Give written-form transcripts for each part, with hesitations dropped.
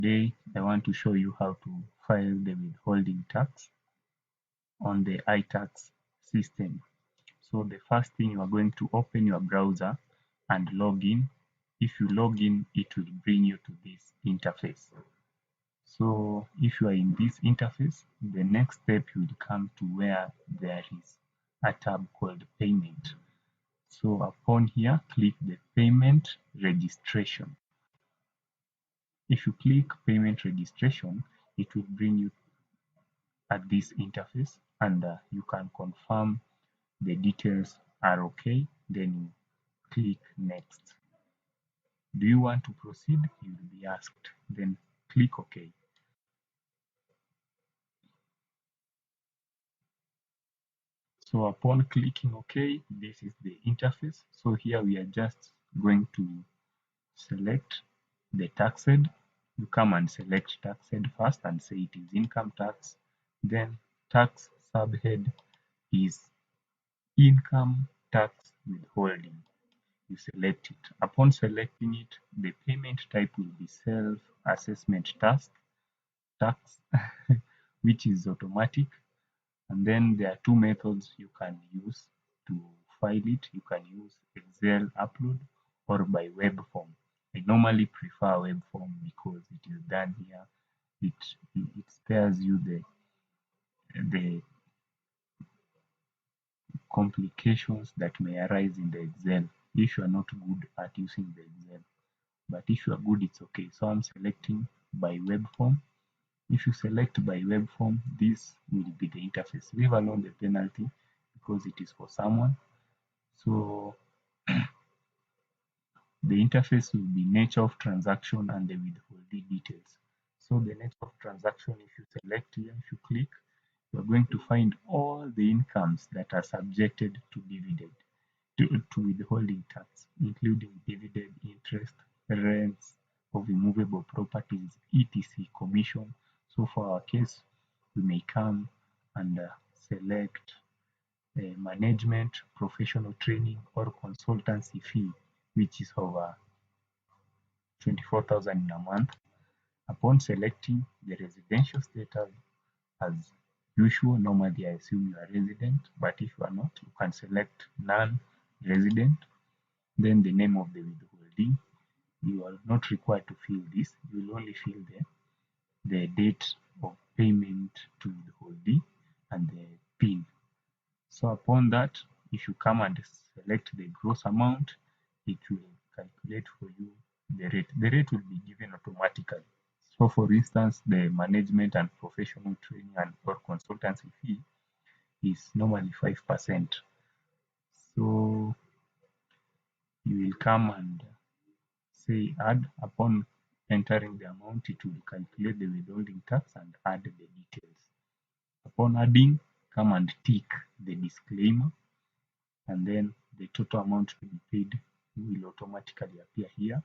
Today I want to show you how to file the withholding tax on the ITAX system. So the first thing, you are going to open your browser and log in. If you log in, it will bring you to this interface. So if you are in this interface, the next step you will come to where there is a tab called payment. So upon here, click the payment registration. If you click payment registration, it will bring you at this interface, and you can confirm the details are okay. Then you click next. Do you want to proceed? You will be asked. Then click OK. So upon clicking OK, this is the interface. So here we are just going to select the tax head. You come and select tax head first and say it is income tax. Then tax subhead is income tax withholding. You select it. Upon selecting it, the payment type will be self-assessment tax, which is automatic. And then there are two methods you can use to file it. You can use Excel upload or by web form. I normally prefer web form because it is done here. It spares you the complications that may arise in the Excel if you are not good at using the Excel. But if you are good, it's okay. So I'm selecting by web form. If you select by web form, this will be the interface. Leave alone the penalty because it is for someone. So the interface will be nature of transaction and the withholding details. So the nature of transaction, if you select here, if you click, you're going to find all the incomes that are subjected to dividend, to withholding tax, including dividend, interest, rents of immovable properties, etc., commission. So for our case, we may come and select management, professional training, or consultancy fee, which is over 24,000 in a month. Upon selecting the residential status, as usual, normally I assume you are resident, but if you are not, you can select non-resident. Then the name of the withholding. You are not required to fill this. You will only fill the date of payment to withholding and the PIN. So upon that, if you come and select the gross amount, it will calculate for you the rate. The rate will be given automatically. So for instance, the management and professional training and or consultancy fee is normally 5%. So you will come and say add. Upon entering the amount, it will calculate the withholding tax and add the details. Upon adding, come and tick the disclaimer, and then the total amount to be paid will automatically appear here.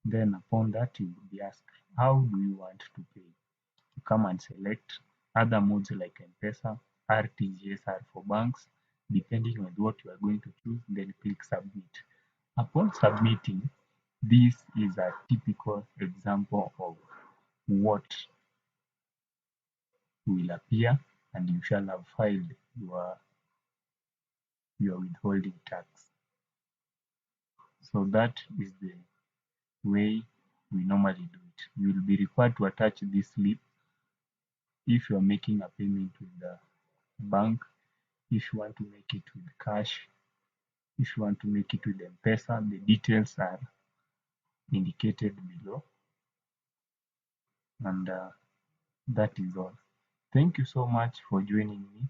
Then upon that, you will be asked, how do you want to pay? You come and select other modes like M-Pesa, RTGS are for banks, depending on what you are going to choose, then click submit. Upon submitting, this is a typical example of what will appear, and you shall have filed your withholding tax. So that is the way we normally do it. You will be required to attach this slip if you are making a payment with the bank, if you want to make it with cash, if you want to make it with M-Pesa. The details are indicated below, and that is all. Thank you so much for joining me.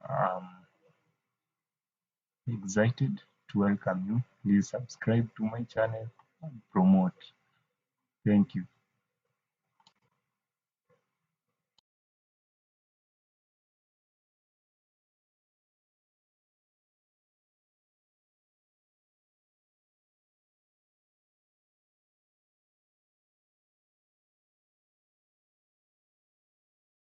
I'm excited to welcome you. Please subscribe to my channel and promote. Thank you.